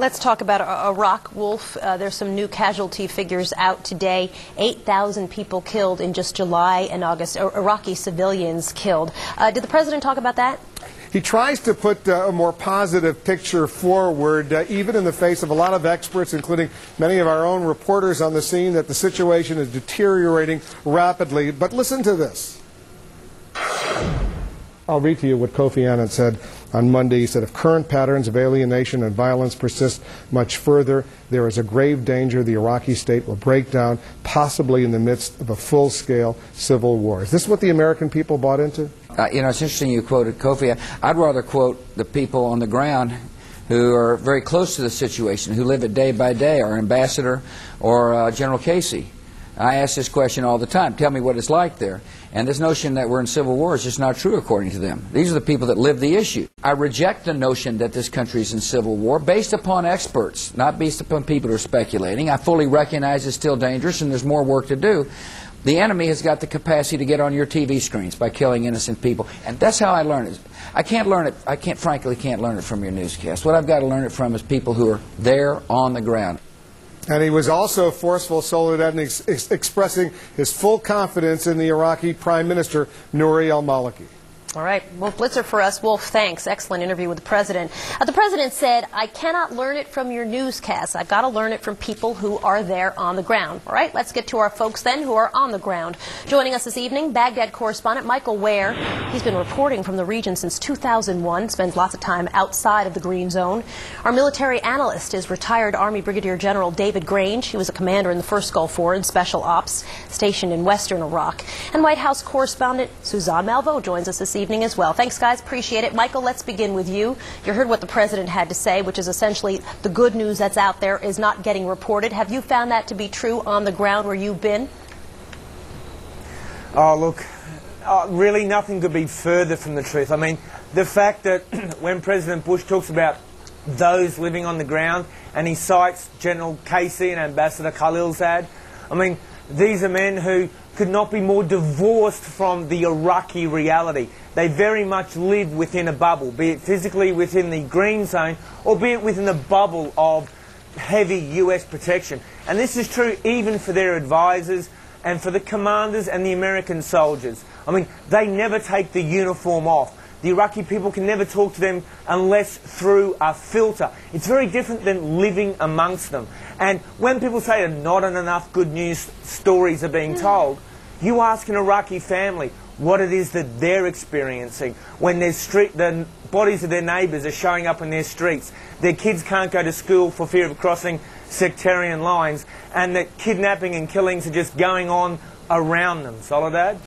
Let's talk about Iraq, Wolf. There's some new casualty figures out today. 8,000 people killed in just July and August, Iraqi civilians killed. Did the president talk about that? He tries to put a more positive picture forward, even in the face of a lot of experts, including many of our own reporters on the scene, that the situation is deteriorating rapidly. But listen to this. I'll read to you what Kofi Annan said on Monday. He said, if current patterns of alienation and violence persist much further, there is a grave danger the Iraqi state will break down, possibly in the midst of a full-scale civil war. Is this what the American people bought into? You know, it's interesting you quoted Kofi. I'd rather quote the people on the ground who are very close to the situation, who live it day by day, our ambassador or General Casey. I ask this question all the time. Tell me what it's like there. And this notion that we're in civil war is just not true according to them. These are the people that live the issue. I reject the notion that this country is in civil war based upon experts, not based upon people who are speculating. I fully recognize it's still dangerous and there's more work to do. The enemy has got the capacity to get on your TV screens by killing innocent people. And that's how I learn it. I can't learn it. Frankly, can't learn it from your newscast. What I've got to learn it from is people who are there on the ground. And he was also forceful, Soledad, expressing his full confidence in the Iraqi Prime Minister, Nouri al-Maliki. All right. Wolf Blitzer for us. Wolf, thanks. Excellent interview with the president. The president said, I cannot learn it from your newscasts. I've got to learn it from people who are there on the ground. All right, let's get to our folks then who are on the ground. Joining us this evening, Baghdad correspondent Michael Ware. He's been reporting from the region since 2001, spends lots of time outside of the Green Zone. Our military analyst is retired Army Brigadier General David Grange. He was a commander in the First Gulf War in Special Ops, stationed in western Iraq. And White House correspondent Suzanne Malveaux joins us this evening as well. Thanks, guys. Appreciate it. Michael, let's begin with you. You heard what the president had to say, which is essentially the good news that's out there is not getting reported. Have you found that to be true on the ground where you've been? Oh, look, really nothing could be further from the truth. I mean, the fact that when President Bush talks about those living on the ground and he cites General Casey and Ambassador Khalilzad, I mean, these are men who could not be more divorced from the Iraqi reality. They very much live within a bubble, be it physically within the Green Zone, or be it within the bubble of heavy US protection. And this is true even for their advisors and for the commanders and the American soldiers. I mean, they never take the uniform off. The Iraqi people can never talk to them unless through a filter. It's very different than living amongst them. And when people say that not enough good news stories are being told, you ask an Iraqi family what it is that they're experiencing when the bodies of their neighbours are showing up in their streets. Their kids can't go to school for fear of crossing sectarian lines, and that kidnapping and killings are just going on around them. Soledad?